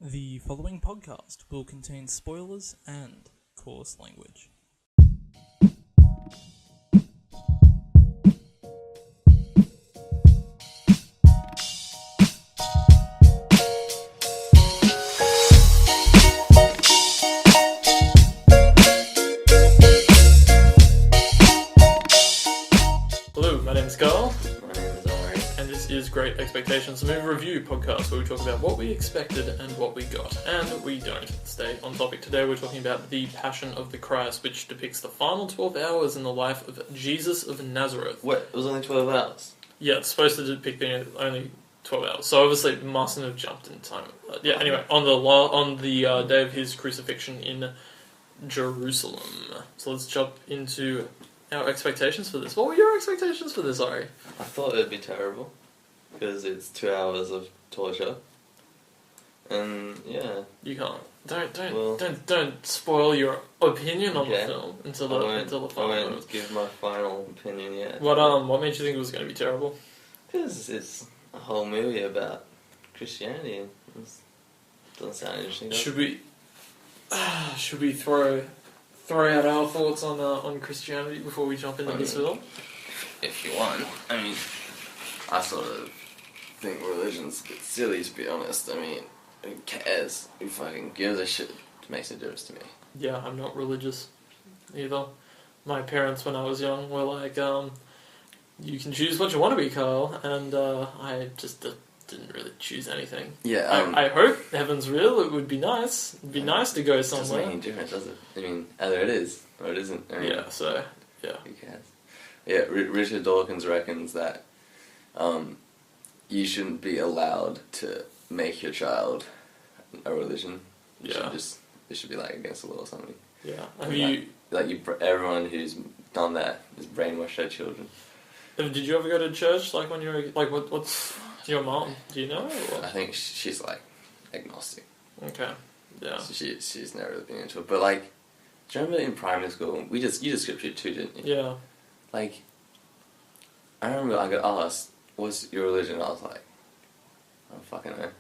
The following podcast will contain spoilers and coarse language. Hello, my name is Carl. My name is Ari. And this is Great Expectations, a movie review podcast where we talk about what we expected and what we got, and we don't. Stay on topic. Today we're talking about The Passion of the Christ, which depicts the final 12 hours in the life of Jesus of Nazareth. What? It was only 12 hours? Yeah, it's supposed to depict only 12 hours, so obviously it mustn't have jumped in time. Anyway, on the day of his crucifixion in Jerusalem. So let's jump into our expectations for this. What were your expectations for this, Ari? I thought it would be terrible, because it's 2 hours of torture. And, yeah. You can't. Don't spoil your opinion on the film until the final I moment. won't give my final opinion yet. What made you think it was going to be terrible? Because it's a whole movie about Christianity. It doesn't sound interesting. Should we throw out our thoughts on Christianity before we jump into this film? If you want. I mean, I sort of think religion's a bit silly, to be honest. I mean, who cares? Who fucking gives a shit? It makes no difference to me. Yeah, I'm not religious either. My parents, when I was young, were like, you can choose what you want to be, Carl, and I just didn't really choose anything. Yeah, I hope heaven's real. It would be nice. It'd be nice to go somewhere. It doesn't make any difference, does it? I mean, either it is or it isn't. I mean, yeah, who cares? Yeah, Richard Dawkins reckons that you shouldn't be allowed to make your child a religion. It should be like against the law or something. Yeah. Everyone who's done that has brainwashed their children. Did you ever go to church? Like when you were like, what's your mom? Do you know? Or? I think she's like agnostic. Okay. Yeah. So she's never really been into it. But like, do you remember in primary school you did scripture too, didn't you? Yeah. Like, I remember I got asked, "What's your religion?" I was like, "I don't fucking know."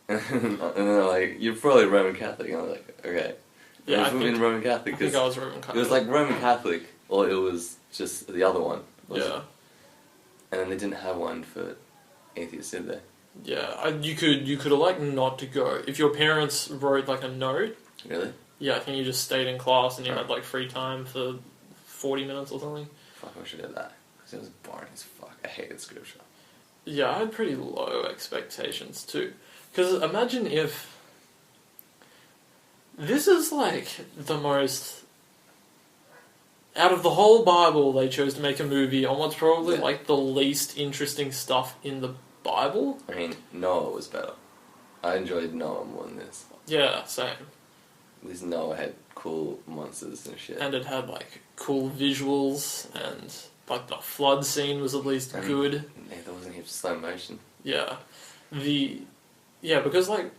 And they're like, "You're probably Roman Catholic." And I was like, "Okay." Yeah, I think Roman Catholic. I think I was Roman Catholic. It was like Roman Catholic, or it was just the other one. Yeah. And then they didn't have one for atheists, did they? Yeah, you could elect not to go if your parents wrote like a note. Really? Yeah, I think you just stayed in class and you had like free time for 40 minutes or something. Fuck, I should have that because it was boring as fuck. I hated scripture. Yeah, I had pretty low expectations too. Because imagine if this is like the most, out of the whole Bible, they chose to make a movie on what's probably like the least interesting stuff in the Bible. I mean, Noah was better. I enjoyed Noah more than this. Yeah, same. At least Noah had cool monsters and shit. And it had like cool visuals, and like the flood scene was at least good. Yeah, there wasn't heaps of slow motion. Yeah. Because like,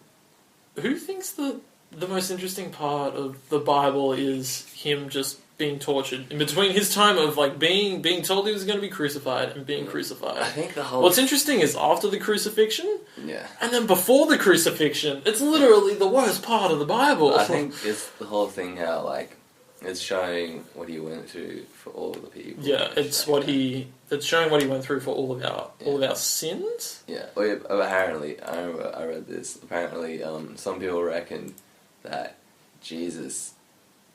who thinks that the most interesting part of the Bible is him just being tortured in between his time of like being told he was going to be crucified and being crucified? I think the whole... What's interesting is after the crucifixion, yeah, and then before the crucifixion. It's literally the worst part of the Bible. I think it's the whole thing how like it's showing what he went through for all the people. Yeah, it's showing what he went through for all of our sins. Yeah. Well, yeah, apparently, I remember I read this. Apparently, some people reckon that Jesus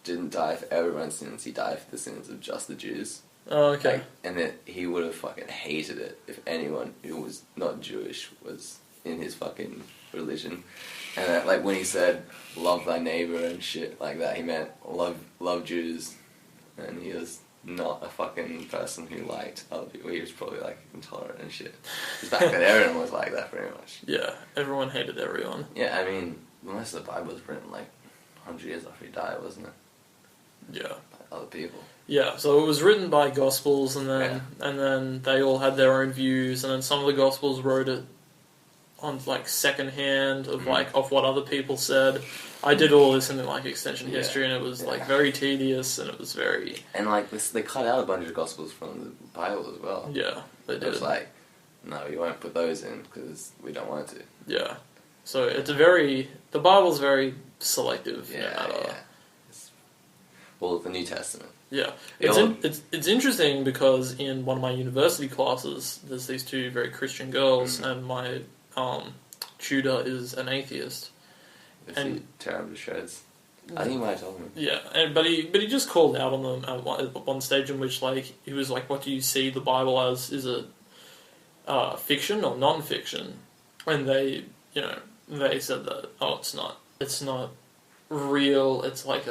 didn't die for everyone's sins. He died for the sins of just the Jews. Oh, okay. Like, and that he would have fucking hated it if anyone who was not Jewish was in his fucking religion. And that, like, when he said, love thy neighbor and shit like that, he meant love Jews. And he was not a fucking person who liked other people. He was probably, like, intolerant and shit. Because back then, everyone was like that, pretty much. Yeah, everyone hated everyone. Yeah, I mean, most of the Bible was written, like, 100 years after he died, wasn't it? Yeah. By other people. Yeah, so it was written by Gospels, and then they all had their own views, and then some of the Gospels wrote it on like second hand of of what other people said. I did all this in like extension history, and it was like very tedious, and it was very... And like this, they cut out a bunch of Gospels from the Bible as well. Yeah, they did. It was like, no, you won't put those in because we don't want to. Yeah. So the Bible's very selective. Yeah. Well, the New Testament. Yeah, it's interesting because in one of my university classes, there's these two very Christian girls, and my tutor is an atheist. And tear them to shreds. I think you might have told me. Yeah, but he just called out on them at one stage in which he was like, "What do you see the Bible as? Is it fiction or non-fiction?" And they said that it's not real. It's like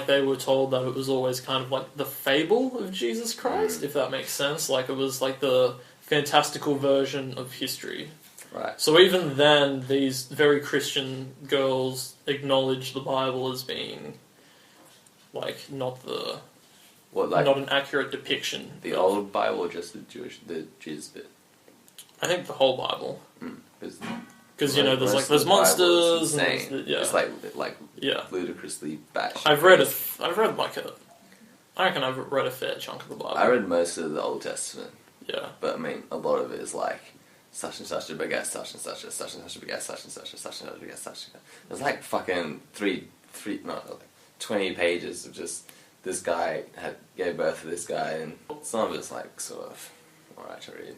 they were told that it was always kind of like the fable of Jesus Christ, if that makes sense. Like it was like the fantastical version of history. Right. So even then, these very Christian girls acknowledge the Bible as being not an accurate depiction. The old Bible or just the Jesus bit? I think the whole Bible. Because there's the monsters. And it's like ludicrously batshit. I reckon I've read a fair chunk of the Bible. I read most of the Old Testament. Yeah. But I mean, a lot of it is like such and such begat such and such, such and such begat such and such, such and such begat such. There's like fucking 20 pages of just this guy gave birth to this guy, and some of it's like sort of alright to read.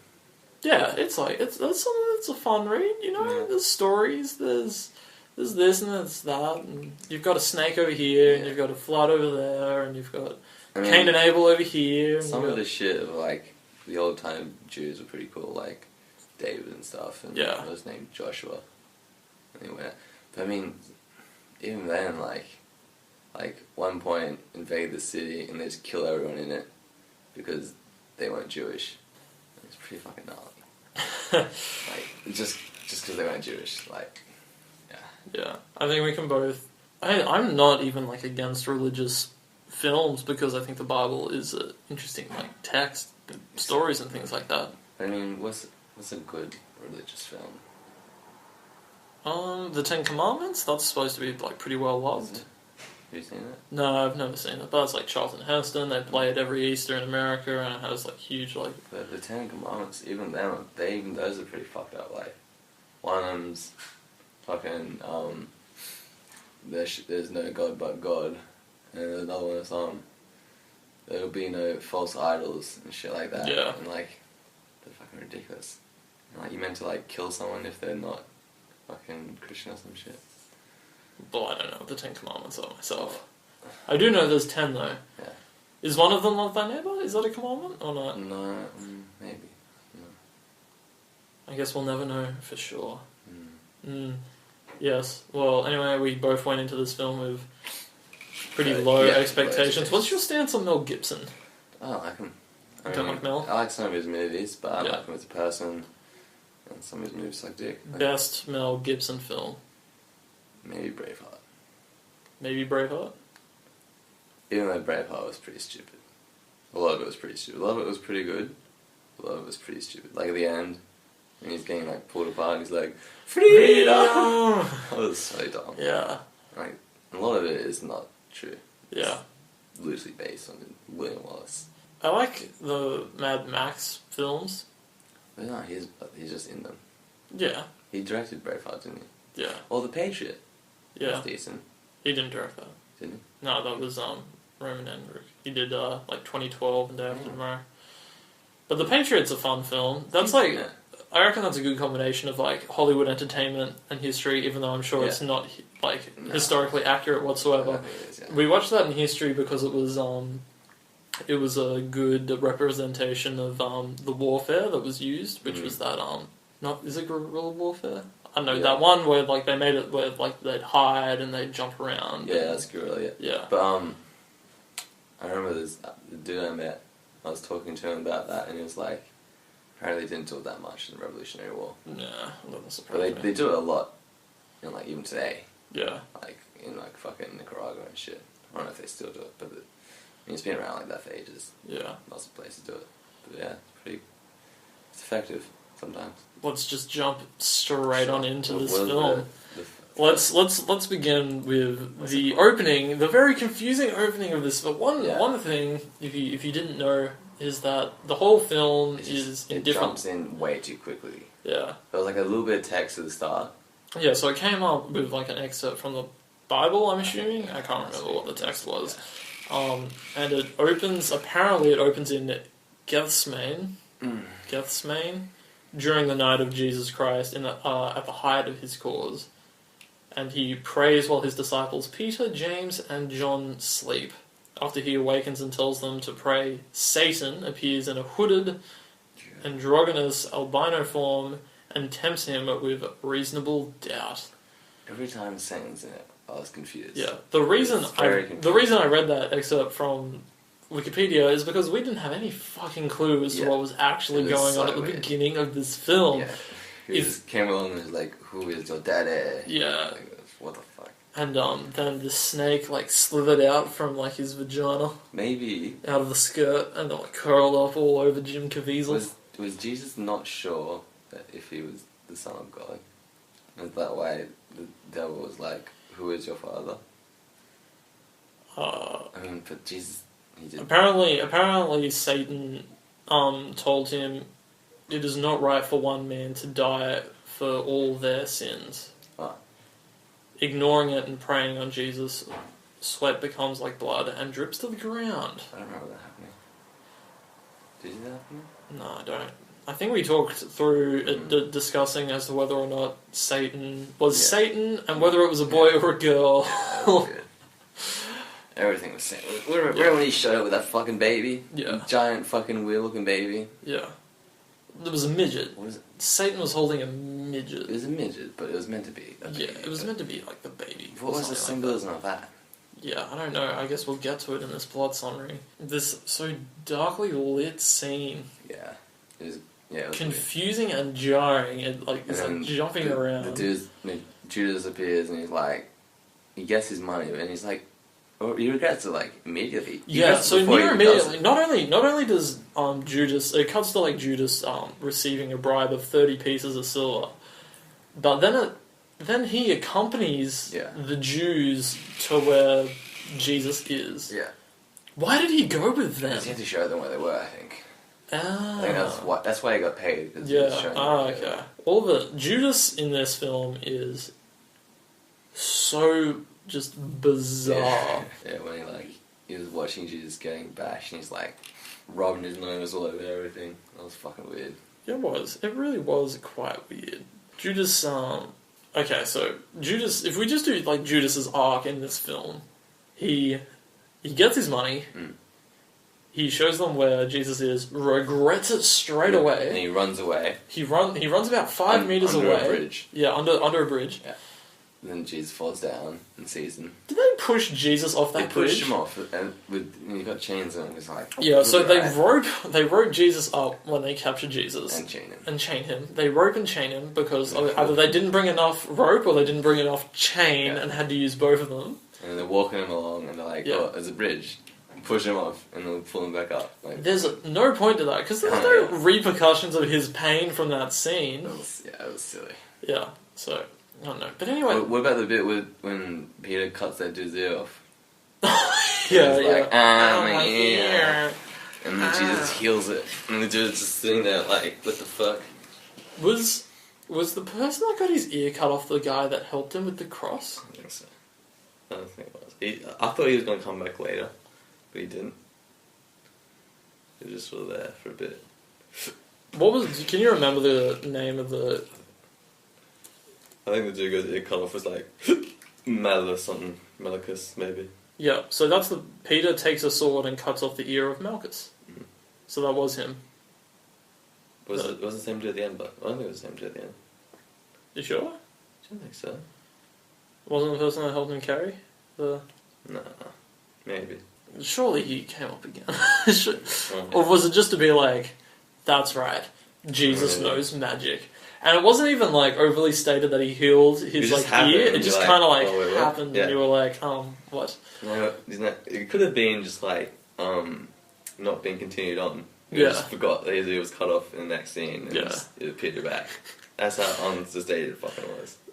Yeah, it's a fun read, you know. Yeah. There's stories, there's this and there's that, and you've got a snake over here, and you've got a flood over there, and you've got Cain and Abel over here. And some of the shit of the old time Jews were pretty cool, like David and stuff, and he was named Joshua. Anyway, but I mean, even then, one point invade the city and they just kill everyone in it because they weren't Jewish. It's pretty fucking gnarly. Just because they weren't Jewish, Yeah, I think we can both. I'm not even against religious films because I think the Bible is an interesting text, stories and things like that. I mean, what's a good religious film? The Ten Commandments. That's supposed to be pretty well loved. Have you seen it? No, I've never seen it. But it's Charlton Heston. They play it every Easter in America, and it has huge The Ten Commandments, even those are pretty fucked up. One of them's fucking there's no God but God, and another one is there'll be no false idols and shit like that. Yeah. And they're fucking ridiculous. And, you meant to kill someone if they're not fucking Christian or some shit. Well, I don't know what the Ten Commandments are myself. I do know there's 10 though. Yeah. Is one of them love thy neighbour? Is that a commandment or not? No, maybe. No. I guess we'll never know for sure. Yes. Well, anyway, we both went into this film with pretty low expectations. What's your stance on Mel Gibson? Oh, I like him. You don't like Mel? I like some of his movies, but I like him as a person. And some of his movies suck dick. Best Mel Gibson film? Maybe Braveheart. Maybe Braveheart? Even though Braveheart was pretty stupid. A lot of it was pretty stupid. A lot of it was pretty good. A lot of it was pretty stupid. At the end, when he's getting pulled apart, and he's like, "Freedom!" That was so dumb. Yeah. A lot of it is not true. Yeah. It's loosely based on William Wallace. I like the Mad Max films. But no, he's just in them. Yeah. He directed Braveheart, didn't he? Yeah. Or The Patriot. Yeah. That's decent. He didn't direct that. Didn't he? No, that was Roman Emmerich. He did 2012 and Day After Tomorrow. But The Patriot's a fun film. That's I reckon that's a good combination of Hollywood entertainment and history, even though I'm sure it's not historically accurate whatsoever. It is, yeah. We watched that in history because it was a good representation of the warfare that was used, which was that is it guerrilla warfare? I don't know, that one where they made it where they'd hide and they'd jump around. Yeah, that's guerrilla. Yeah. But I remember the dude I met. I was talking to him about that, and he was like, apparently they didn't do it that much in the Revolutionary War. Yeah, that doesn't surprise me. But they do it a lot, even today. Yeah. In fucking Nicaragua and shit. I don't know if they still do it, but it's been around that for ages. Yeah. Lots of places do it. But yeah, it's effective sometimes. Let's just jump straight on into this film. Let's begin with the opening, the very confusing opening of this. But one thing, if you didn't know, is that the whole film is in different. It jumps in way too quickly. Yeah. There was like a little bit of text at the start. Yeah, so it came up with like an excerpt from the Bible, I'm assuming. I can't remember what the text was. And it opens in Gethsemane, during the night of Jesus Christ at the height of his cause. And he prays while his disciples Peter, James, and John sleep. After he awakens and tells them to pray, Satan appears in a hooded, androgynous albino form and tempts him with reasonable doubt. Every time Satan's in it, I was confused. Yeah, the reason I read that excerpt from Wikipedia is because we didn't have any fucking clue as to what was actually going on at the beginning of this film. Yeah. He just came along and was like, "Who is your daddy?" Yeah. Like, what the fuck? And then the snake like slithered out from like his vagina. Maybe out of the skirt and like curled up all over Jim Caviezel. Was Jesus not sure that if he was the Son of God? Is that why the devil was like, "Who is your father?" I mean, but Jesus, he did. Apparently, Satan told him it is not right for one man to die for all their sins. Oh. Ignoring it and praying on Jesus, sweat becomes like blood and drips to the ground. I don't remember that happening. Did you see that happening? No, I don't. I think we talked through it, discussing as to whether or not Satan was Satan and whether it was a boy or a girl. Yeah, everything was Satan. Remember when he showed up with that fucking baby? Yeah. A giant fucking weird-looking baby? Yeah. There was a midget. What was it? Satan was holding a midget. It was a midget, but it was meant to be a baby. Yeah, it was meant to be like the baby. What was the symbolism of that? Yeah, I don't know. I guess we'll get to it in this plot summary. This so darkly lit scene. Yeah. It was confusing weird. And jarring. It like it's like jumping around. Judas appears and he's like, he gets his money and he's like, he regrets it like immediately. So near immediately. Not only does Judas, it cuts to like Judas receiving a bribe of 30 pieces of silver, but then he accompanies the Jews to where Jesus is. Yeah. Why did he go with them? He had to show them where they were, I think. Ah. I think that's why he got paid. Okay. All the Judas in this film is so just bizarre. Yeah, when he was watching Jesus getting bashed and he's like rubbing his nose all over everything. That was fucking weird. Yeah, it was. It really was quite weird. Judas, okay, so Judas, if we just do like Judas's arc in this film, he gets his money, he shows them where Jesus is, regrets it straight away. And he runs away. He runs about 5 meters away. Under a bridge. Yeah, under a bridge. Yeah. And then Jesus falls down and sees him. Did they push Jesus off that bridge? They pushed him off, and he got chains on him. It was like... Yeah, so they rope Jesus up when they capture Jesus. And chain him. They rope and chain him because either they didn't bring enough rope or they didn't bring enough chain and had to use both of them. And they're walking him along and they're like, oh, there's a bridge. Push him off and they'll pull him back up. Like, there's no point to that because there's no repercussions of his pain from that scene. It was silly. Yeah, so... I don't know. But anyway... What about the bit when Peter cuts that dude's ear off? Like, my ear. And then Jesus heals it. And the dude's just sitting there like, what the fuck? Was the person that got his ear cut off the guy that helped him with the cross? I think so. I don't think it was. I thought he was going to come back later. But he didn't. He was just sort of there for a bit. Can you remember the name of the... I think the dude got the ear cut off was like Malchus, maybe. Yeah, so that's Peter takes a sword and cuts off the ear of Malchus. Mm-hmm. So that was him. Was it the same dude at the end? But I don't think it was the same dude at the end. You sure? I don't think so. Wasn't the person that helped him carry the... Nah, maybe. Surely he came up again. Or was it just to be like, that's right, Jesus knows magic. And it wasn't even like overly stated that he healed his like ear. It just kind of happened, and you were like, what? No, it could have been just like not being continued on. You just forgot that his ear was cut off in the next scene, and it appeared back. That's how unsustained it fucking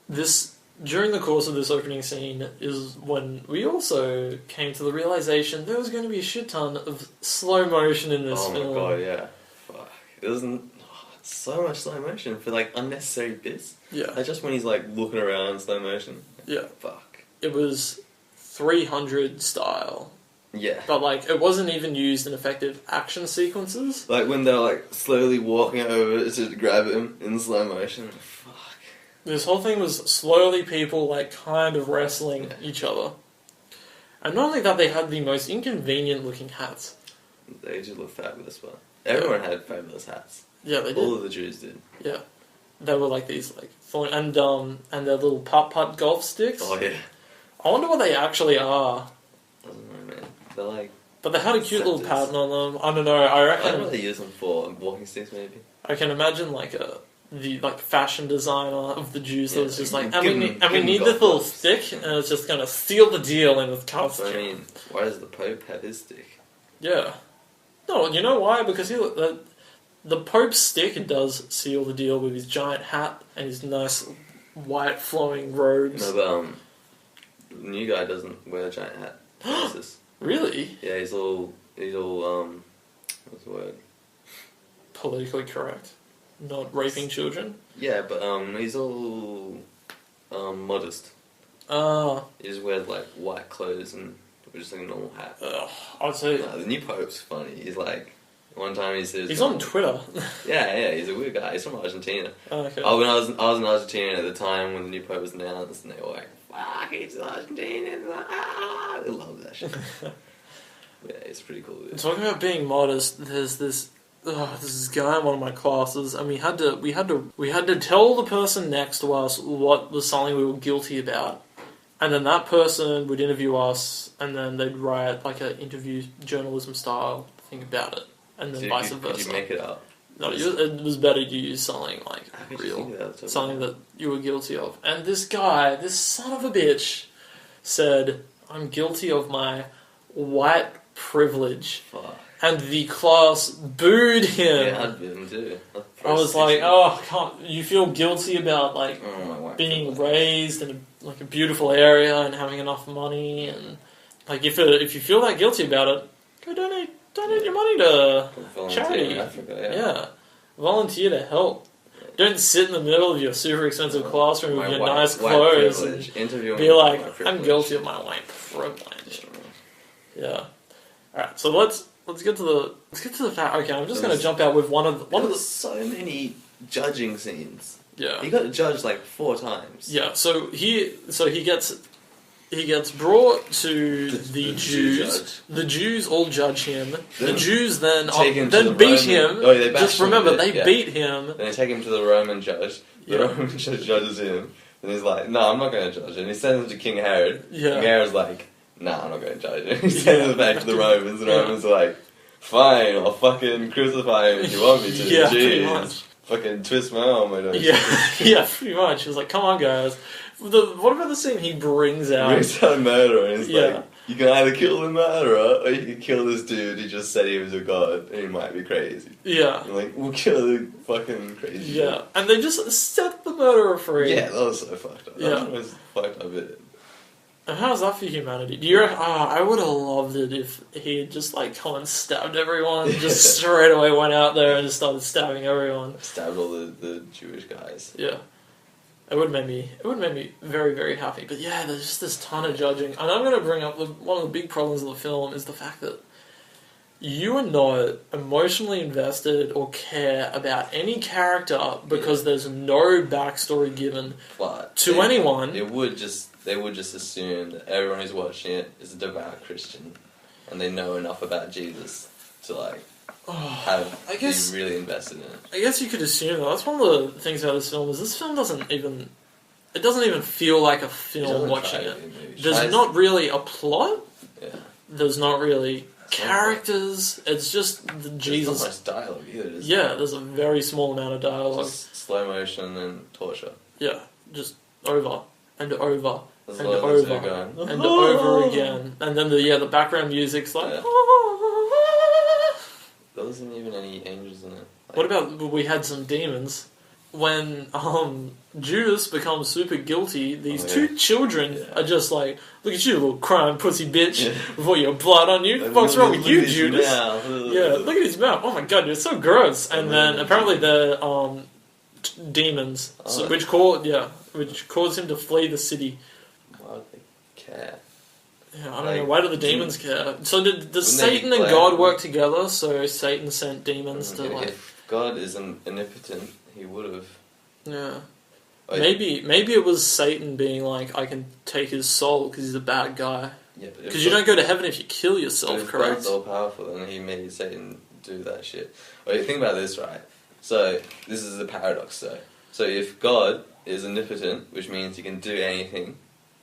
was. During the course of this opening scene is when we also came to the realization there was going to be a shit ton of slow motion in this film. Oh my god, yeah. Fuck. It doesn't... so much slow motion for like unnecessary bits. Yeah. Like just when he's like looking around in slow motion. Yeah. Fuck. It was 300 style. Yeah. But, like, it wasn't even used in effective action sequences. Like when they're like slowly walking over to grab him in slow motion. Fuck. This whole thing was slowly people, like, kind of wrestling each other. And not only that, they had the most inconvenient looking hats. They just look fabulous, but everyone had fabulous hats. Yeah, they did. All of the Jews did. Yeah. They were like these, like, and their little putt-putt golf sticks. Oh, yeah. I wonder what they actually are. I don't know, man. They're like... But they had a cute little scepters. pattern on them. I don't know, I reckon... I don't know what they use them for. Walking sticks, maybe? I can imagine, like, the fashion designer of the Jews that was just like, and we need golf this little clubs. stick, and it's just gonna seal the deal in his costume. I mean, why does the Pope have his stick? Yeah. No, you know why? Because the Pope's stick does seal the deal with his giant hat and his nice white flowing robes. No, but the new guy doesn't wear a giant hat. What's this? Really? Yeah, he's all what's the word? Politically correct. Not raping children. Yeah, but he's all modest. Ah. He just wears like white clothes and just like a normal hat. I'd say No, the new Pope's funny. He's like, one time he says... he's on Twitter. Yeah, he's a weird guy. He's from Argentina. Oh, okay. Oh, when I was in Argentina at the time when the new Pope was announced, and they were like, fuck, he's Argentinian. Ah! They love that shit. Yeah, it's pretty cool. Dude. Talking about being modest, there's this guy in one of my classes, and we had to tell the person next to us what was something we were guilty about, and then that person would interview us, and then they'd write like an interview journalism style thing about it, and then vice versa. Did you make it up? No, it was better to use something like real, that something that you were guilty of. And this guy, this son of a bitch, said, "I'm guilty of my white privilege." Fuck. And the class booed him. Yeah, I'd boo him too. I was like, oh, you feel guilty about like my being raised in a beautiful area and having enough money, and like if you feel that guilty about it, go donate your money to charity. In Africa, yeah. Volunteer to help. Don't sit in the middle of your super expensive classroom with your nice white clothes and be like, I'm guilty of my white privilege. Yeah. Alright, so let's get to the fact. Okay, I'm just going to jump out with one of the so many judging scenes. Yeah. He got judged like 4 times. Yeah, so he gets brought to the Jews. The Jews all judge him. The Jews then beat him. Oh, they just remember, they beat him. Then they take him to the Roman judge. The Roman judge judges him. And he's like, no, I'm not going to judge him. He sends him to King Herod. Yeah. King Herod's like, nah, I'm not going to judge him. He sends him back to the Romans. And the Romans are like, fine, I'll fucking crucify him if you want me to. Yeah, Jeez. pretty much. Fucking twist my arm. Yeah, pretty much. He was like, come on, guys. What about the scene he brings out? Brings out a murderer, and he's like, you can either kill the murderer, or you can kill this dude who just said he was a god, and he might be crazy. Yeah. You're like, we'll kill the fucking crazy Yeah, dude. and they just set the murderer free. Yeah, that was so fucked up. Yeah. That was fucked up bit. And how's that for humanity? Do you reckon, I would have loved it if he had just like come and stabbed everyone, just straight away went out there and just started stabbing everyone. Stabbed all the Jewish guys. Yeah. It would have made me very, very happy. But yeah, there's just this ton of judging. And I'm going to bring up one of the big problems of the film is the fact that you are not emotionally invested or care about any character because there's no backstory given to anyone. They would just assume that everyone who's watching it is a devout Christian and they know enough about Jesus to like be really invested in it. I guess you could assume that. That's one of the things about this film is this film doesn't even feel like a film watching it. There's not really a plot. Yeah. There's not really characters. It's just the Jesus. There's not much dialogue either. There's a very small amount of dialogue. Just slow motion and torture. Yeah, just over and over and over and over again. And then the background music's like... Yeah. There wasn't even any angels in it. What about we had some demons? when Judas becomes super guilty, these two children are just like, look at you, little crime pussy bitch, with all your blood on you. What's wrong with you, Judas? Yeah, look at his mouth. Oh my god, you're so gross. And then apparently they're demons, which cause him to flee the city. Why would they care? Yeah, I don't know. Why do the demons care? So does Satan and God work together? So Satan sent demons to like. If God is omnipotent, he would have. Yeah. Maybe it was Satan being like, I can take his soul because he's a bad guy. Yeah, because you don't go to heaven if you kill yourself, but if correct? God's all powerful, then he made Satan do that shit. Wait, think about this, right? So this is a paradox, though. So if God is omnipotent, which means he can do anything,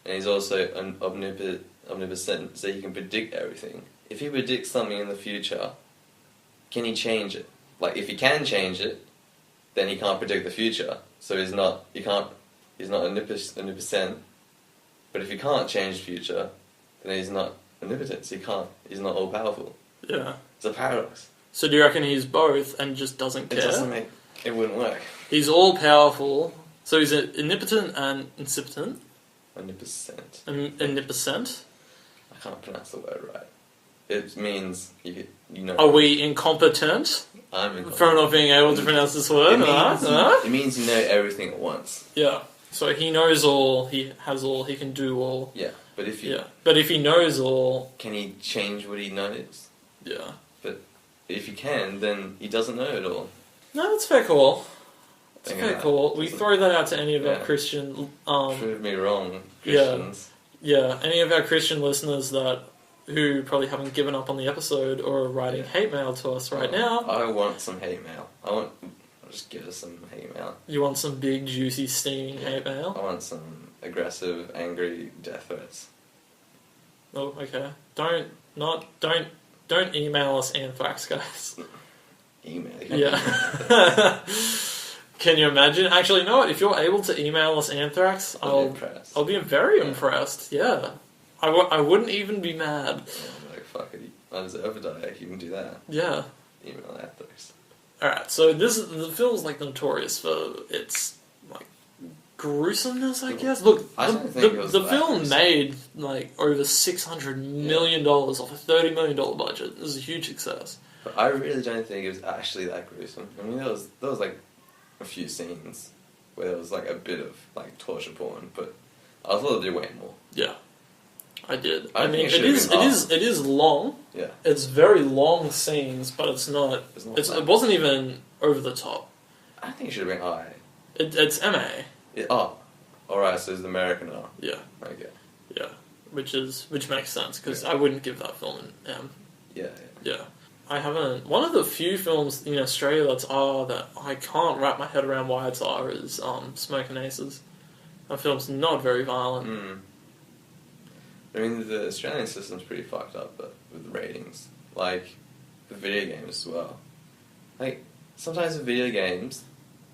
and he's also omnipotent, so he can predict everything. If he predicts something in the future, can he change it? Like, if he can change it, then he can't predict the future. So he's not omnipotent. But if he can't change the future, then he's not omnipotent. So he's not all powerful. Yeah. It's a paradox. So do you reckon he's both and just doesn't care? It wouldn't work. He's all powerful. So he's omnipotent and incipient. Omnipotent. Omnipotent. I can't pronounce the word right. It means you know. Are we incompetent? I'm incompetent. For not being able to pronounce this word? It means you know everything at once. Yeah. So he knows all, he has all, he can do all. Yeah, but if he knows all... Can he change what he knows? Yeah. But if he can, then he doesn't know it all. No, that's fair call. That's fair call. We throw that out to any of our Christian... Prove me wrong, Christians. Yeah, any of our Christian listeners who probably haven't given up on the episode or are writing hate mail to us right now. I want some hate mail. I'll just give us some hate mail. You want some big, juicy, steaming hate mail? I want some aggressive, angry death threats. Oh, okay. Don't email us anthrax, guys. Email? Yeah. Can you imagine? Actually, you know what? If you're able to email us anthrax, I'll be very impressed. Yeah. I wouldn't even be mad. Yeah, I'm like, fuck it. I deserve to die. You can do that. Yeah. Email anthrax. Alright, so the film's like notorious for its like gruesomeness, I guess. Look, the film made like over $600 million off a $30 million budget. It was a huge success. But I really don't think it was actually that gruesome. I mean, there was like a few scenes where there was like a bit of like torture porn, but I thought they'd do way more. Yeah, I did. I mean, it is long. Yeah, it's very long scenes, but it's not. It wasn't even over the top. I think it should have been I. It's MA. Alright, so it's the American R. Yeah. Okay. Yeah, which makes sense because I wouldn't give that film an M. Yeah. I haven't. One of the few films in Australia that's R that I can't wrap my head around why it's R is Smoking Aces. That film's not very violent. I mean, the Australian system's pretty fucked up, but with the ratings, like the video games as well. Like sometimes with video games,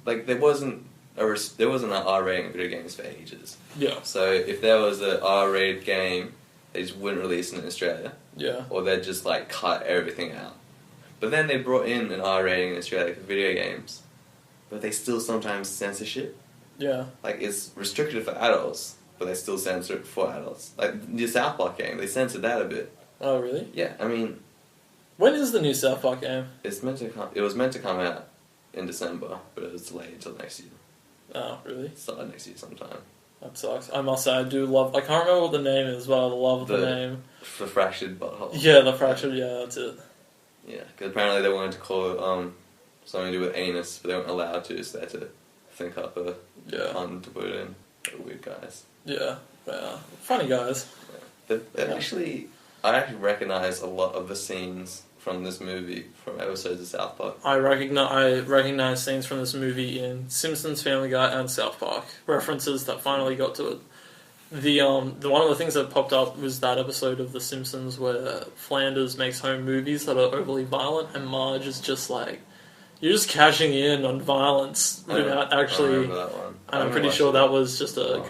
like there wasn't an R rating in video games for ages. Yeah. So if there was an R-rated game, they just wouldn't release it in Australia. Yeah. Or they'd just like cut everything out. But then they brought in an R rating in Australia for video games, but they still sometimes censor shit. Yeah. Like it's restricted for adults, but they still censor it for adults. Like the South Park game, they censored that a bit. Oh really? Yeah, I mean. When is the new South Park game? It was meant to come out in December, but it was delayed until next year. Oh really? Started next year sometime. That sucks. I must say, I do love... I can't remember what the name is, but I love the name. The Fractured Butthole. Yeah, the Fractured, yeah, that's it. Yeah, because apparently they wanted to call it something to do with anus, but they weren't allowed to, so they had to think up a pun to put it in. They're weird guys. Yeah, funny guys. Yeah. I actually recognise a lot of the scenes from this movie from episodes of South Park. I recognise scenes from this movie in Simpsons, Family Guy, and South Park. References that finally got to it. The one of the things that popped up was that episode of The Simpsons where Flanders makes home movies that are overly violent, and Marge is just like, you're just cashing in on violence without actually. I remember that one. I'm pretty sure that was just a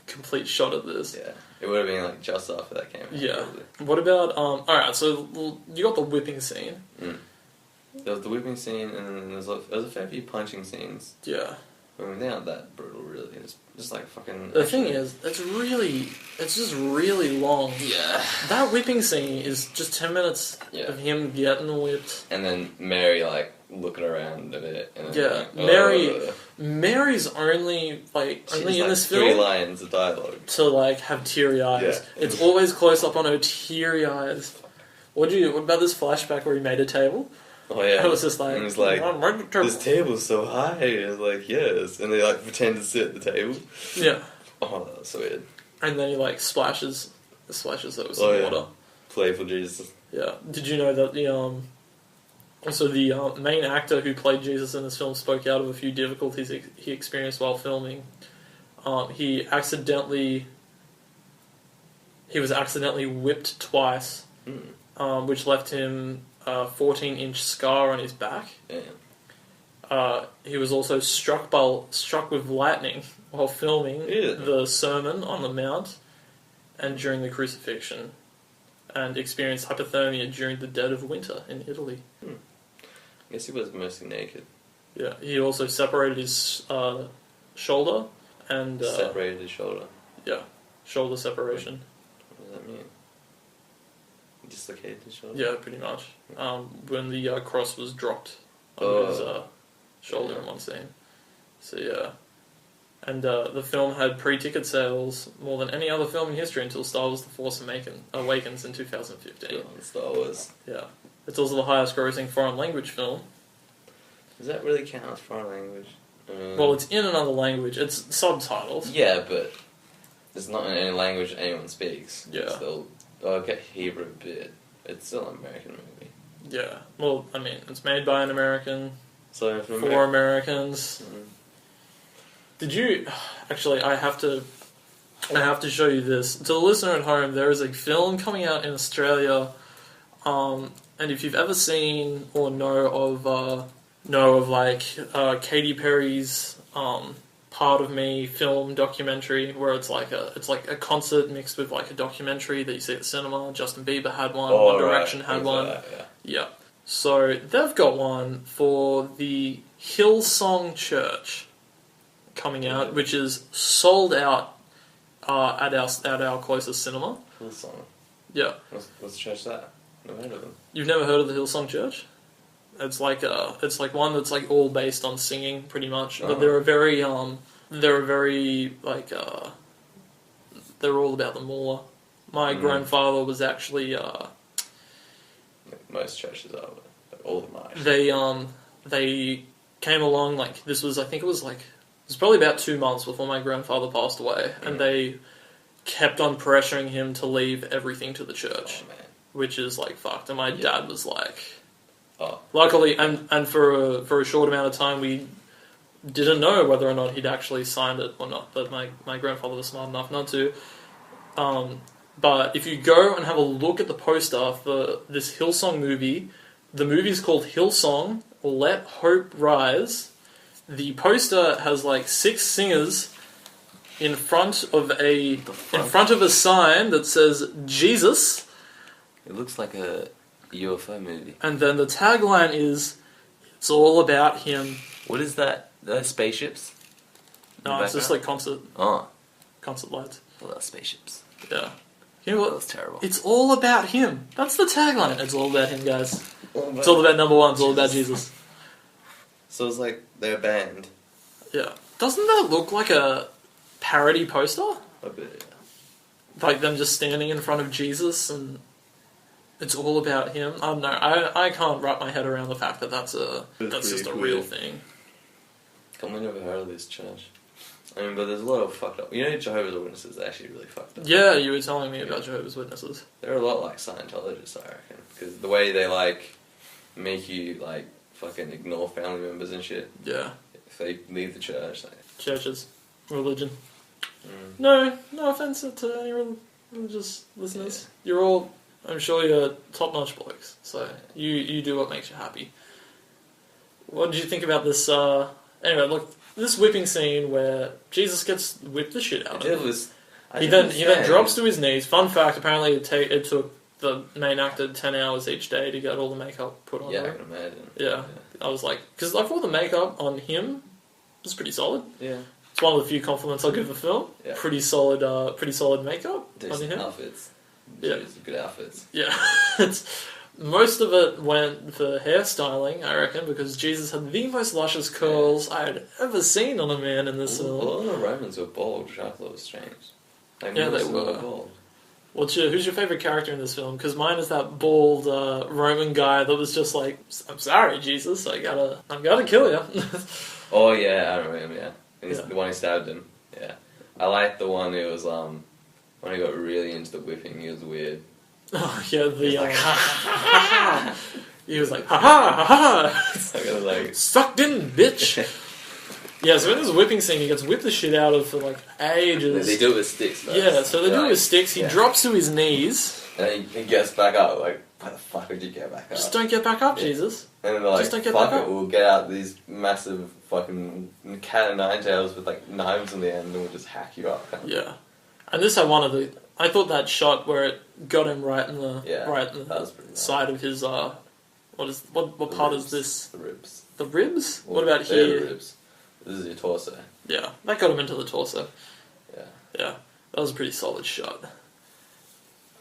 complete shot at this. Yeah. It would have been like just after that came out. Yeah. Probably. What about alright, so you got the whipping scene. There was the whipping scene, and then there was a fair few punching scenes. Yeah. I mean, they aren't that brutal, really. It's just like fucking... The thing is, it's just really long. Yeah. That whipping scene is just 10 minutes of him getting whipped. And then Mary, like, looking around a bit. And then, Mary's only in this film 3 lines of dialogue. to, like, have teary eyes. Yeah. It's always close up on her teary eyes. What about this flashback where he made a table? Oh yeah, it was just like, and he's like, "I'm ready to this table's so high. And it's like, yes, and they like pretend to sit at the table. Yeah. Oh, that was so weird. And then he like splashes it with some water. Playful Jesus. Yeah. Did you know that the main actor who played Jesus in this film spoke out of a few difficulties he experienced while filming. He was accidentally whipped twice, which left him a 14-inch scar on his back. Yeah. He was also struck with lightning while filming the Sermon on the Mount and during the crucifixion, and experienced hypothermia during the dead of winter in Italy. I guess he was mostly naked. Yeah, he also separated his shoulder and... separated his shoulder? Yeah, shoulder separation. What does that mean? Dislocated his shoulder? Yeah, pretty much. When the cross was dropped on his shoulder in one scene. So yeah. And the film had pre-ticket sales more than any other film in history until Star Wars The Force Awakens in 2015. Star Wars. Yeah. It's also the highest grossing foreign language film. Does that really count as foreign language? Well, it's in another language. It's subtitled. Yeah, but it's not in any language anyone speaks. Yeah. It's still, okay, Hebrew a bit. It's still an American movie. Yeah. Well, I mean, it's made by an American. So for Americans. Did you... Actually, I have to show you this. To the listener at home, there is a film coming out in Australia, and if you've ever seen or know of Katy Perry's Part of Me film documentary, where it's like a concert mixed with like a documentary that you see at the cinema. Justin Bieber had one, One Direction had one. Yeah. So they've got one for the Hillsong Church coming out, which is sold out at our closest cinema. Hillsong. Yeah. What's the church that? Never heard of them. You've never heard of the Hillsong Church? It's like one that's like all based on singing, pretty much. But they're very like they're all about the moolah. My grandfather was actually most churches are, but all of them are. They came along like this was it was probably about 2 months before my grandfather passed away, and they kept on pressuring him to leave everything to the church, which is like fucked. And my dad was like. Luckily, and for a short amount of time, we didn't know whether or not he'd actually signed it or not. But my grandfather was smart enough not to. But if you go and have a look at the poster for this Hillsong movie, the movie's called Hillsong: Let Hope Rise. The poster has like 6 singers in front of a sign that says Jesus. It looks like a UFO movie. And then the tagline is, "It's all about him." What is that? Are spaceships? No, it's just like concert lights. Well, that's spaceships. Yeah. You know what? That's terrible. It's all about him. That's the tagline. It's all about him, guys. It's all about number one. It's all about Jesus. So it's like they're a band. Yeah. Doesn't that look like a parody poster? A bit, yeah. Like them just standing in front of Jesus and it's all about him. I don't know. I can't wrap my head around the fact that that's just a real thing. I've never heard of this church. I mean, but there's a lot of fucked up... You know, Jehovah's Witnesses are actually really fucked up. Yeah, you were telling me about Jehovah's Witnesses. They're a lot like Scientologists, I reckon. Because the way they, like, make you, like, fucking ignore family members and shit. Yeah. If they leave the church, like... Churches. Religion. No offense to any religious listeners. Yeah. You're all... I'm sure you're top-notch blokes, so you do what makes you happy. What did you think about this, anyway, look, this whipping scene where Jesus gets whipped the shit out of him. He then drops to his knees. Fun fact, apparently it took the main actor 10 hours each day to get all the makeup put on. Yeah, I can imagine. Yeah. I was like, because I thought the makeup on him was pretty solid. Yeah. It's one of the few compliments I'll give the film. Yeah. Pretty solid makeup. Decent outfits. Yeah. Good outfits. Yeah. Most of it went for hairstyling, I reckon, because Jesus had the most luscious curls I had ever seen on a man in this film. A lot of the Romans were bald, which I thought was strange. Like, Yeah, they most of them were. bald. Who's your favourite character in this film? Because mine is that bald Roman guy that was just like, I'm sorry, Jesus, I gotta kill you. Oh yeah, I remember him. Yeah, Yeah. The one who stabbed him. Yeah, I like the one who was when he got really into the whipping. He was weird. Oh yeah, He was like, he was like, ha ha ha ha, I gotta like sucked in, bitch. Yeah, so in this whipping scene, he gets whipped the shit out of for like ages. They do it with sticks. First. Yeah, so they do it with sticks. He Yeah. drops to his knees. And then he gets back up. Like, why the fuck would you get back up? Just don't get back up, Yeah. Jesus. And then they're like, Just don't get fuck back it, up. we'll get out these massive fucking cat and nine tails with like knives on the end and we'll just hack you up. Yeah, and this had one of the. I thought that shot where it got him right in the that was pretty nice. side of his. What part is this? The ribs. The ribs? Well, What about they're here? the ribs. This is your torso. Yeah, that got him into the torso. Yeah. Yeah, that was a pretty solid shot.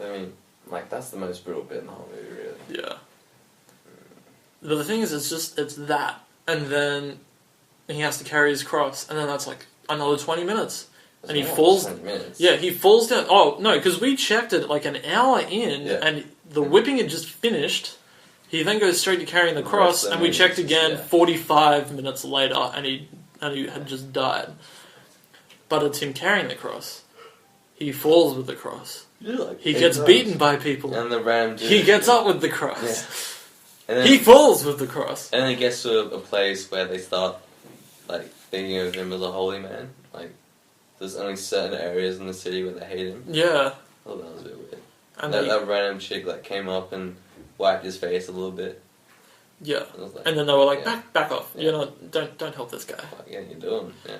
I mean, like, that's the most brutal bit in the whole movie, really. Yeah. But the thing is, it's that, and then he has to carry his cross, and then that's like another 20 minutes. That's And he more falls. than 20 minutes. Yeah, he falls down. Oh, no, because we checked it like an hour in, Yeah. and the whipping had just finished. He then goes straight to carrying the cross, Rest and we and checked just- again yeah. 45 minutes later, and he had just died. But it's him carrying the cross. He falls with the cross. Yeah, like He 8 gets times. beating by people. And the ram dude. He gets up with the cross. Yeah. And then, He falls with the cross. and then he gets to a place where they start, like, thinking of him as a holy man. Like, there's only certain areas in the city where they hate him. Yeah. I thought that was a bit weird. And That random chick that came up and whacked his face a little bit. yeah. I was like, And then they were like, yeah. back off. Yeah. Don't help this guy. what are you doing? Yeah.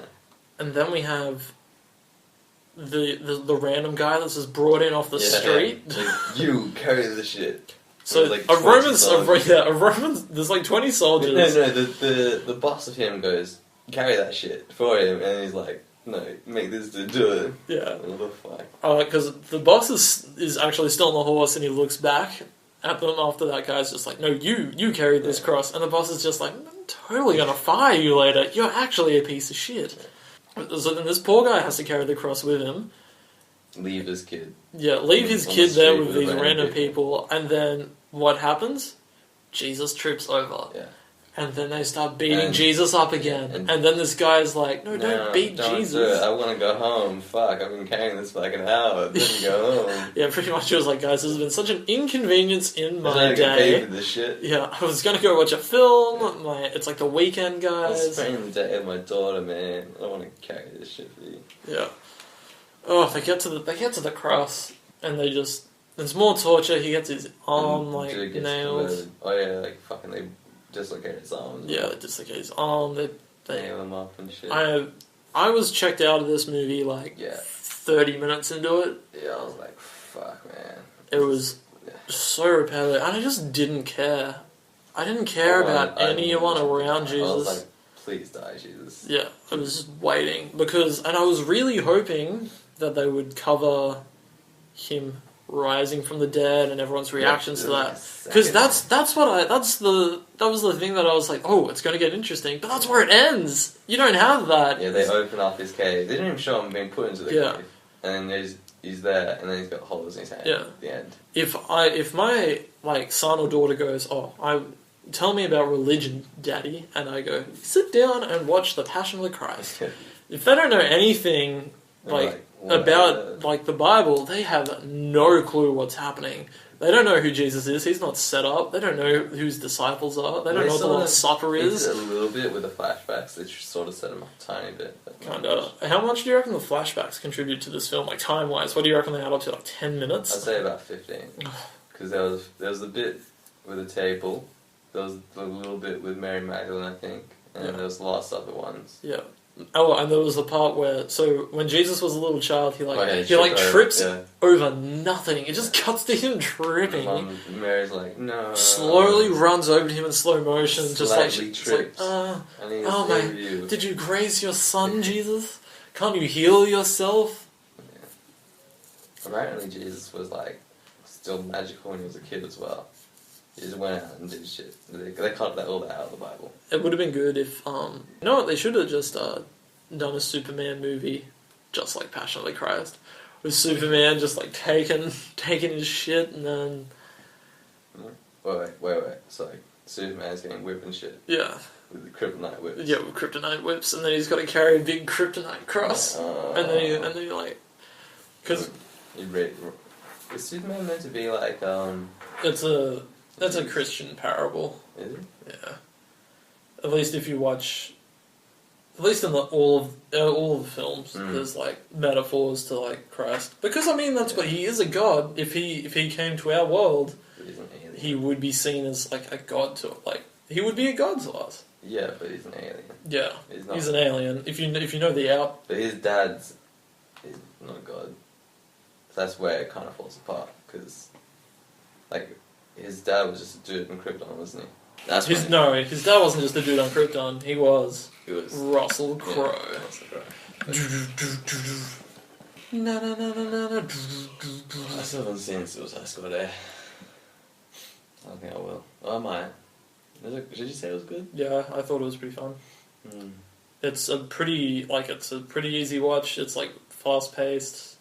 And then we have the random guy that's just brought in off the street. Like, you carry the shit. So There's like a 20 Roman's, soldiers. there's like 20 No, soldiers. the boss of him goes, carry that shit for him, and he's like, no, make this dude do it. Yeah. What the fuck? Because the boss is actually still on the horse, and he looks back at them after that guy's just like, no, you carried this cross. And the boss is just like, I'm totally gonna fire you later. You're actually a piece of shit. So then this poor guy has to carry the cross with him. Leave his kid. Yeah, leave his On kid the there street with with these random random people, and then what happens? Jesus trips over. Yeah. And then they start beating And- Jesus up again. and- And then this guy's like, no, don't beat don't Jesus. do it. I want to go home. Fuck, I've been carrying this for like an hour. Then you go home. Yeah, pretty much. It was like, guys, this has been such an inconvenience in I'm my trying to get paid day. for this shit. Yeah, I was gonna go watch a film. It's like the weekend, I'm guys. spending the day with my daughter, man. I don't want to carry this shit for you. Yeah. Oh, they get to the cross, and there's more torture. He gets his arm like Dude gets nailed. converted. Oh yeah, like fucking they dislocate his arms. Yeah, they dislocate his arm. They nail him up and shit. I was checked out of this movie like Yeah. 30 minutes into it. Yeah, I was like, fuck, man. It was so repetitive, and I just didn't care. I didn't care about anyone around Jesus. I was like, please die, Jesus. Yeah, I was just waiting and I was really hoping that they would cover him rising from the dead and everyone's reactions to that, because that was the thing that I was like, oh, it's going to get interesting, but that's where it ends. You don't have that. Yeah, they open up his cave. They didn't even show him being put into the cave, and then he's there, and then he's got holes in his hand. Yeah. At the end. If my like son or daughter goes, tell me about religion, Daddy, and I go, sit down and watch The Passion of the Christ. If they don't know anything about like the Bible, they have no clue what's happening. They don't know who Jesus is. He's not set up. They don't know who his disciples are. They don't know what the Lord's Supper is. A little bit with the flashbacks. They just sort of set him up a tiny bit. Kinda. How much do you reckon the flashbacks contribute to this film, like time-wise? What do you reckon they add up to, like 10 minutes? I'd say about 15. Because there was the bit with the table. There was a little bit with Mary Magdalene, I think. And then there was the last other ones. Yeah. Oh, and there was the part where, so when Jesus was a little child, he tripped trips over, over nothing. It just cuts to him tripping. Mum, Mary's like, no. Slowly runs over to him in slow motion, just like, trips. oh man, did you graze your son, Jesus? Can't you heal yourself? Yeah. Apparently Jesus was like still magical when he was a kid as well. He just went out and did shit. They cut all that out of the Bible. It would have been good if, you know what, they should have just done a Superman movie, just like Passion of the Christ, with Superman just like taking his shit and then... Wait. Sorry. Superman's getting whipped and shit. Yeah. With the kryptonite whips. Yeah, with kryptonite whips, and then he's got to carry a big kryptonite cross, and then he like... Because... Is Superman meant to be like, That's a Christian parable. Is it? Yeah. At least if you watch, at least in all of the films, there's like metaphors to like Christ. Because I mean, that's what he is, a god. If he came to our world, he would be seen as like a god to, like, he would be a god to us. Yeah, but he's an alien. Yeah, he's an alien. If you know the out. But his dad's is not God. So that's where it kind of falls apart, because like. His dad was just a dude in Krypton, wasn't he? His dad wasn't just a dude on Krypton. He was Russell Crowe. Yeah, Russell Crowe. I still haven't seen Suicide Squad there. I don't think I will. Oh, I might. Did you say it was good? Yeah, I thought it was pretty fun. It's a pretty easy watch. It's like fast paced.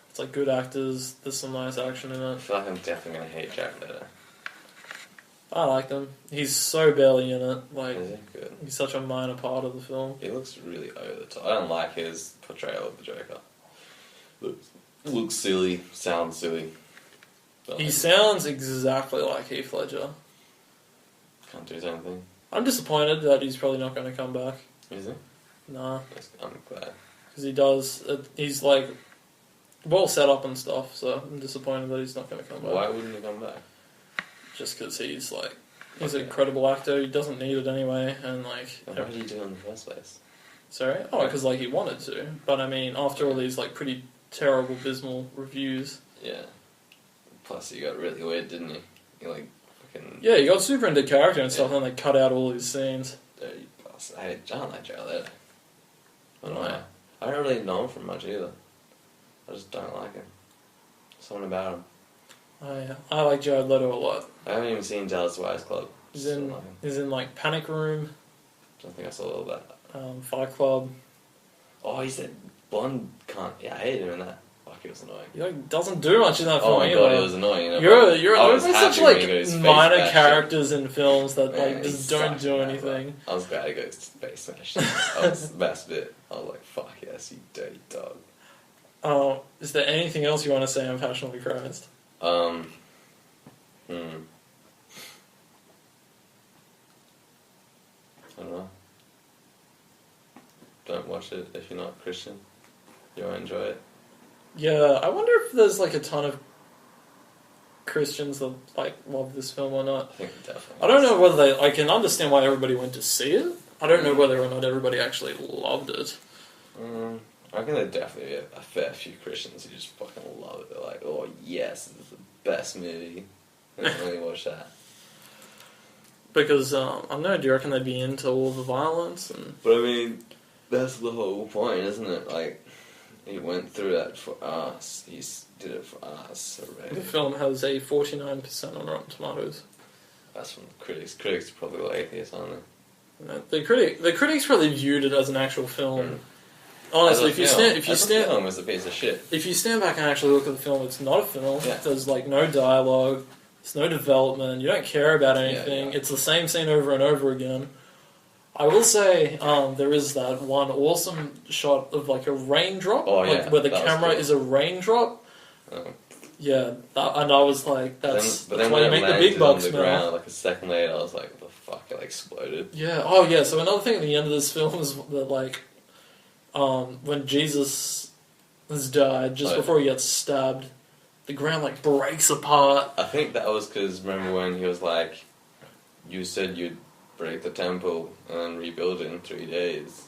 It's like good actors. There's some nice action in it. I feel like I'm definitely gonna hate Jared Leto. I like him. He's so barely in it. Like, is he good? He's such a minor part of the film. He looks really over the top. I don't like his portrayal of the Joker. Looks silly. Sounds silly. He sounds exactly like Heath Ledger. Can't do his own thing. I'm disappointed that he's probably not going to come back. Is he? Nah. I'm glad. Because he does. He's like well set up and stuff, so I'm disappointed that he's not going to come back. Why wouldn't he come back? Just because he's an incredible actor. He doesn't need it anyway, and like. Why did he do it in the first place? Sorry? Oh, because like he wanted to, but I mean, after all these like pretty terrible, abysmal reviews. Yeah. Plus, he got really weird, didn't he? He like fucking. Yeah, he got super into character and stuff, and then they cut out all his scenes. Dirty bastard. I don't like Jared Leto. I don't know. Right. I don't really know him from much either. I just don't like him. Something about him. I like Jared Leto a lot. I haven't even seen Dallas Wise Club. He's in like Panic Room. I think I saw all that. Fight Club. Oh, he's that blonde cunt. Yeah, I hated him in that. Fuck, he was annoying. He like, doesn't do much in that film. Oh my god, he was annoying. You're such like minor characters in films that like just don't do anything. I was glad he got his face smashed. That was the best bit. I was like, fuck yes, you dirty dog. Is there anything else you want to say on Passion of the Christ? I don't know. Don't watch it if you're not Christian. You won't enjoy it. Yeah, I wonder if there's like a ton of Christians that like love this film or not. I think definitely. I don't know whether I can understand why everybody went to see it. I don't know whether or not everybody actually loved it. I reckon there'd definitely be a fair few Christians who just fucking love it. They're like, oh yes, this is the best movie. I don't really watch that. Because, I don't know, do you reckon they'd be into all the violence? But I mean, that's the whole point, isn't it? Like, he went through that for us. He did it for us already. The film has a 49% on Rotten Tomatoes. That's from critics. Critics are probably all atheists, aren't they? No, the critics probably viewed it as an actual film. Honestly, if you film is a piece of shit. If you stand back and actually look at the film, it's not a film. Yeah. There's like no dialogue, there's no development. You don't care about anything. Yeah. It's the same scene over and over again. I will say there is that one awesome shot of like a raindrop, where the camera is a raindrop. Oh. Yeah, and I was like, that's but then why you when make it the big bucks, on the man. ground, like a second later, I was like, what the fuck? It exploded. Yeah. Oh, yeah. So another thing at the end of this film is that like, when Jesus has died, just before he gets stabbed, the ground like breaks apart. I think that was because remember when he was like, you said you'd break the temple and rebuild it in 3 days.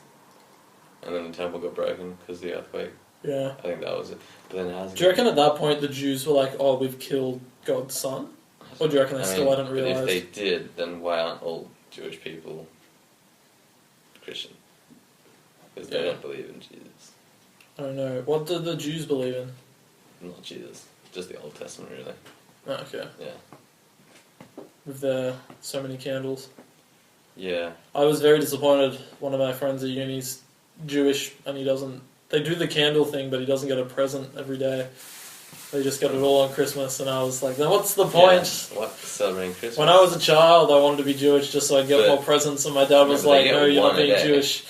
and then the temple got broken because of the earthquake. Yeah. I think that was it. But then it hasn't. Do you reckon at that point the Jews were like, "Oh, we've killed God's son"? Or do you reckon they still hadn't realised? But if they did, then why aren't all Jewish people Christian? Because they don't believe in Jesus. I don't know. What did the Jews believe in? Not Jesus. Just the Old Testament, really. Oh, okay. Yeah. With so many candles. Yeah. I was very disappointed. One of my friends at uni's Jewish, and he doesn't... They do the candle thing, but he doesn't get a present every day. They just get it all on Christmas, and I was like, then what's the point? Yeah. What? Celebrating Christmas? When I was a child, I wanted to be Jewish just so I'd get more presents, and my dad was like, no, you're not being Jewish.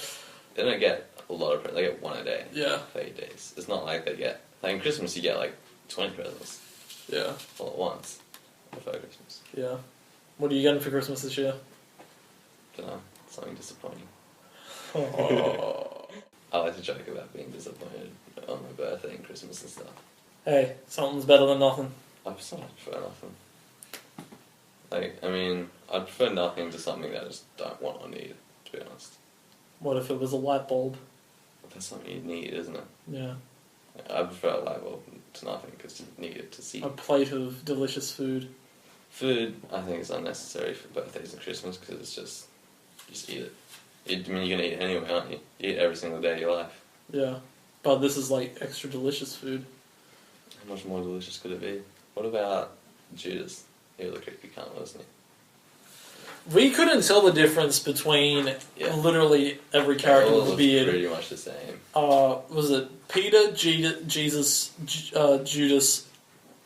They don't get a lot of presents. They get one a day. Yeah. 30 days. It's not like they get... Like in Christmas, you get like 20 presents. Yeah. All at once. Before Christmas. Yeah. What are you getting for Christmas this year? Don't know. Something disappointing. Oh. I like to joke about being disappointed on my birthday and Christmas and stuff. Hey, something's better than nothing. I prefer nothing. Like, I mean, I'd prefer nothing to something that I just don't want or need, to be honest. What if it was a light bulb? That's something you need, isn't it? Yeah. I prefer a light bulb to nothing because you need it to see. A plate of delicious food. Food, I think, is unnecessary for birthdays and Christmas because it's just eat it. I mean, you're going to eat it anyway, aren't you? You eat every single day of your life. Yeah. But this is like extra delicious food. How much more delicious could it be? What about Judas? He was a creepy cunt, wasn't he? We couldn't tell the difference between literally every character with a beard. Pretty much the same. Was it Peter, Jesus, Judas,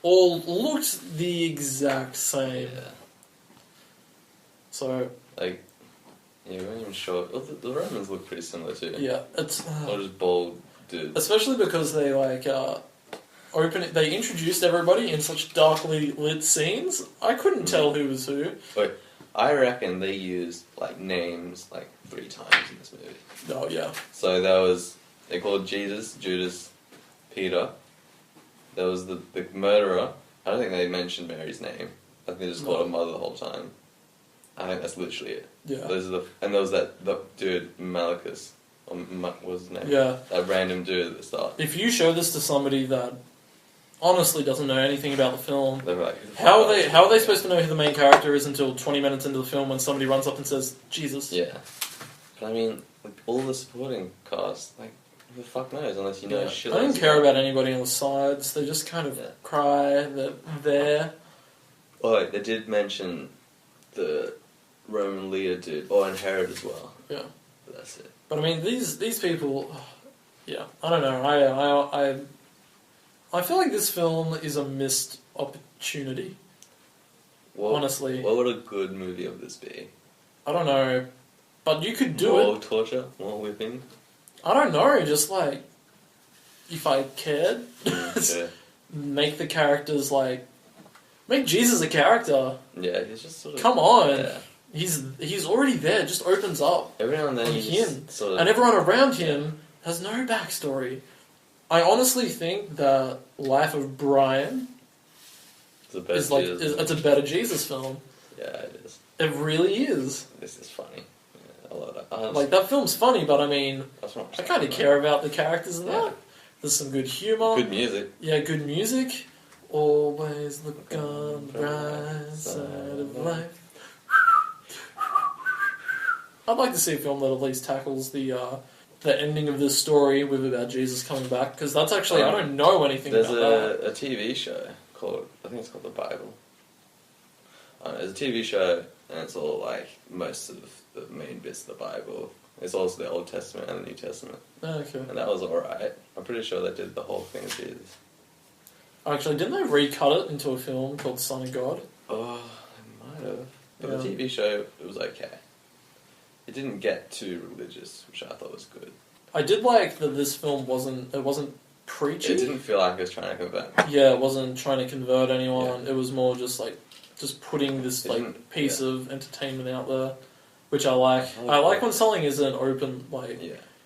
all looked the exact same. Yeah. So... Like, yeah, we weren't even sure. Well, the Romans look pretty similar too. Yeah, it's... Or just bald dudes. Especially because they, like, they introduced everybody in such darkly lit scenes. I couldn't tell who was who. Wait, I reckon they used, like, names, like, 3 times in this movie. Oh, yeah. So there was... They called Jesus, Judas, Peter. There was the murderer. I don't think they mentioned Mary's name. I think they just called her mother the whole time. I think that's literally it. Yeah. And there was the dude, Malachus. What was his name? Yeah. That random dude at the start. If you show this to somebody that honestly doesn't know anything about the film, They're like, how are they supposed to know who the main character is until 20 minutes into the film when somebody runs up and says, Jesus? Yeah. But I mean, like, all the supporting cast, like, who the fuck knows unless you know shit. I don't care about anybody on the sides. They just kind of cry. They're there. Oh, they did mention the Roman leader dude. Oh, and Herod as well. Yeah. But that's it. But I mean, these people... Yeah, I don't know. I feel like this film is a missed opportunity. Honestly. What would a good movie of this be? I don't know. But you could do More torture? More whipping? I don't know, just like... If I cared... Yeah. Make the characters like... Make Jesus a character. Yeah, he's just sort of... Come on. Yeah. He's already there, just opens up. Every now and then on he's him. sort of... And everyone around him has no backstory. I honestly think that Life of Brian is like... It's a better Jesus film. Yeah, it is. It really is. This is funny. Yeah, I love that. Like, that film's funny, but I mean... I kind of care about the characters in that. Yeah. There's some good humour. Good music. Yeah, good music. Always look on the bright side of life. I'd like to see a film that at least tackles the ending of this story with about Jesus coming back, because that's actually, I don't know anything about that. There's a TV show called, I think it's called The Bible. It's a TV show, and it's all like most of the main bits of the Bible. It's also the Old Testament and the New Testament. Oh, okay. And that was alright. I'm pretty sure they did the whole thing of Jesus. Actually, didn't they recut it into a film called Son of God? Oh, they might have. But the TV show, it was okay. It didn't get too religious, which I thought was good. I did like that this film wasn't preachy. It didn't feel like it was trying to convert. Yeah, it wasn't trying to convert anyone. Yeah. It was more just putting this piece of entertainment out there, which I like. I like when something isn't open,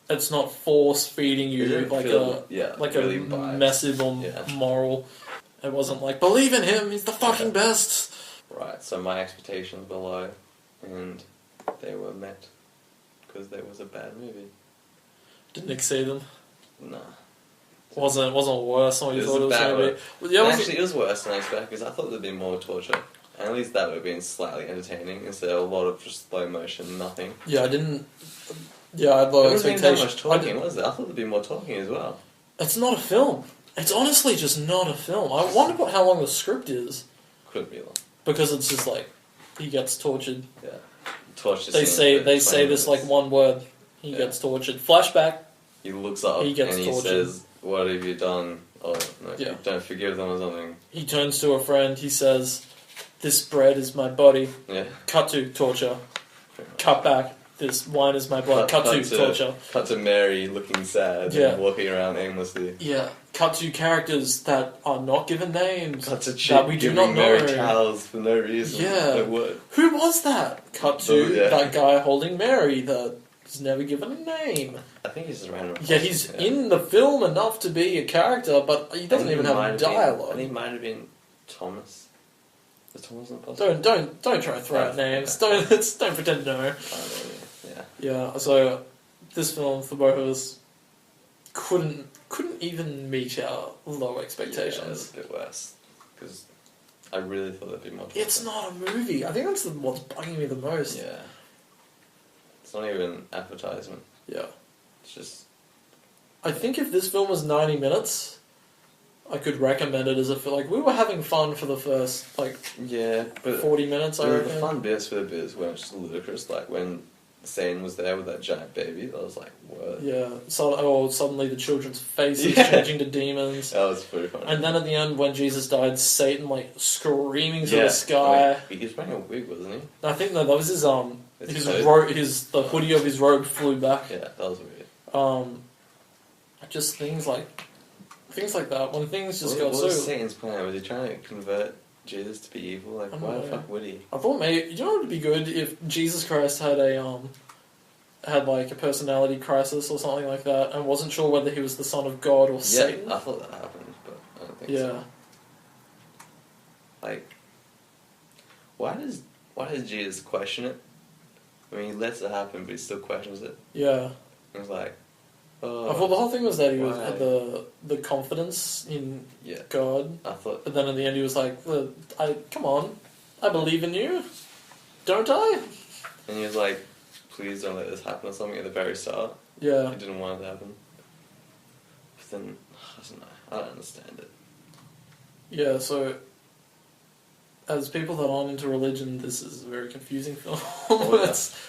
it's not force feeding you really a biased. massive or moral. It wasn't like, believe in him, he's the fucking best. Right, so my expectations were low, and they were met, because there was a bad movie. Didn't exceed them. Nah. Wasn't worse than what you thought it was going to be. Well, yeah, Actually, it was worse than I expected because I thought there'd be more torture. And at least that would have been slightly entertaining instead of a lot of just slow motion, nothing. Yeah, I didn't. Yeah, I had low There wasn't even that expectations. much talking, was there? I thought there'd be more talking as well. It's not a film. It's honestly just not a film. I wonder how long the script is. Couldn't be long. Because it's just like he gets tortured. Yeah. Torture They scene say for 20 this minutes. like one word. He gets tortured. Flashback. He looks up He gets and he tortured. says, "What have you done?" Or no, Yeah. don't forgive them or something. He turns to a friend. He says, "This bread is my body." Yeah. Cut to torture. Cut back. This wine is my blood. Cut to torture. Cut to Mary looking sad Yeah. and walking around aimlessly. Yeah. Cut to characters that are not given names. Cut to that chick we do giving not Mary know. towels for no reason. Yeah. No word. Who was that? Cut to Yeah. that guy holding Mary that is never given a name. I think he's just random. Yet he's in the film enough to be a character, but he doesn't even have dialogue. And he might have been Thomas. Is Thomas an apostle? Don't try to throw out names. Don't pretend to know. Yeah. Yeah. So this film for both of us couldn't even meet our low Yeah, expectations. it was a bit worse because I really thought there'd be more. It's not a movie. I think that's what's bugging me the most. Yeah. It's not even advertisement. Yeah. It's just. I think if this film was 90 minutes, I could recommend it as a film. Like, we were having fun for the first, Yeah, but 40 minutes, I the reckon. fun bits were the bits where it's just ludicrous. Like when Satan was there with that giant baby, I was like, what? Yeah. So, suddenly the children's faces Yeah. changing to demons. That was pretty funny. And then at the end, when Jesus died, Satan, screaming to the sky. Wait, he was wearing a wig, wasn't he? I think that was his, His the hoodie of his robe flew back. Yeah, that was weird. Just things like that. When things just What got was so... Satan's plan? Was he trying to convert Jesus to be evil? Like, I why don't the know. fuck would he? I thought maybe... You know what would be good? If Jesus Christ had a personality crisis or something like that, and wasn't sure whether he was the son of God or Satan. Yeah, I thought that happened, but I don't think Yeah. so. Like, why does Jesus question it? I mean, he lets it happen, but he still questions it. Yeah. He's like, I thought the whole thing was that he why? had the confidence in yeah. God, I thought, but then in the end he was like, well, come on, I believe in you, don't I? and he was like, please don't let this happen or something at the very start. Yeah. He didn't want it to happen. But then, I don't know. I don't understand it. Yeah, so as people that aren't into religion, this is a very confusing film. Oh, yeah. It's,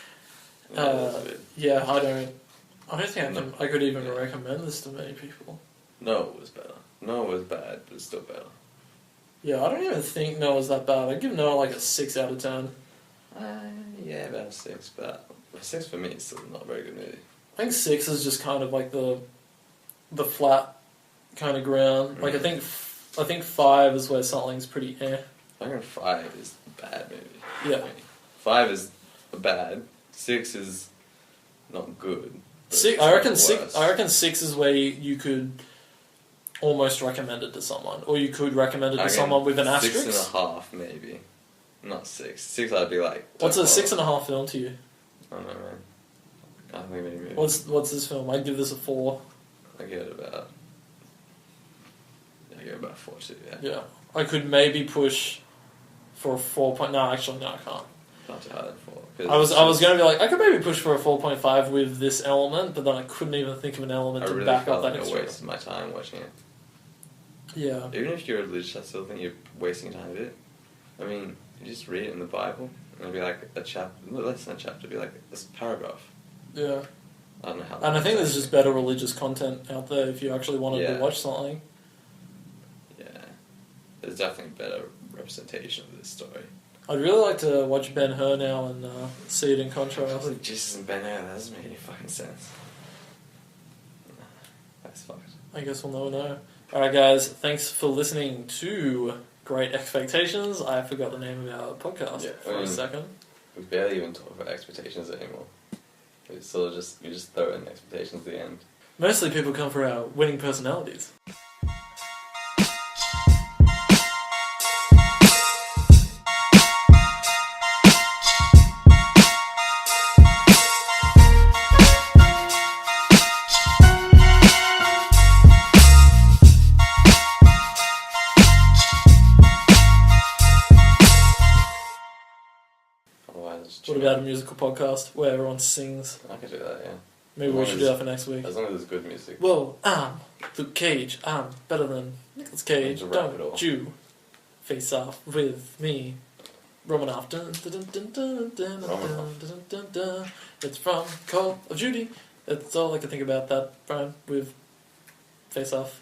No, it was a bit- yeah, I don't think No. I could even recommend this to many people. No, it was better. No, it was bad, but it's still better. Yeah, I don't even think Noah's that bad. I'd give Noah like a 6 out of 10. Yeah, about a 6, but a 6 for me is still not a very good movie. I think 6 is just kind of like the flat kind of ground. Like I think 5 is where something's pretty eh. I reckon 5 is a bad movie. Yeah. 5 is bad. 6 is not good. but Six, it's I reckon not six. worse. I reckon 6 is where you could almost recommend it to someone, or you could recommend it to I reckon someone with an asterisk. 6.5 maybe. Not 6. 6 I'd be like. What's a don't 6.5 film to you? bother. I don't know, man. I don't think many movies. What's this film? I'd give this a 4. I give it about. I give it about 4 too. Yeah. Yeah, I could maybe push for a 4. No, actually, no, I can't. Not too hard at 4. I was going to be like, I could maybe push for a 4.5 with this element, but then I couldn't even think of an element I to really back felt up that like I extra. wasted my time watching it. Yeah. Even if you're religious, I still think you're wasting time with it. I mean, you just read it in the Bible, and it'll be like a chapter, no, less than a chapter, it'll be like this paragraph. Yeah. I don't know how. And I think there's just better religious content out there if you actually wanted to Yeah. watch something. Yeah. There's definitely better representation of this story. I'd really like to watch Ben-Hur now and see it in I contrast. was like, Jesus and Ben Hur, that doesn't make any fucking sense. That's fucked. I guess we'll never know. Alright guys, thanks for listening to Great Expectations. I forgot the name of our podcast for a second. We barely even talk about expectations anymore. We sort of you just throw in expectations at the end. Mostly people come for our winning personalities. about a musical podcast where everyone sings. I could do that, yeah. Maybe we should do that for next week. As long as it's good music. Whoa, I'm Luke Cage. I'm better than Nicolas Cage. Don't rap it all. Don't you face off with me. Romanoff. Dun, dun, dun, dun, dun, dun, dun, dun, dun, dun. It's from Call of Duty. That's all I can think about that, Brian, with Face Off.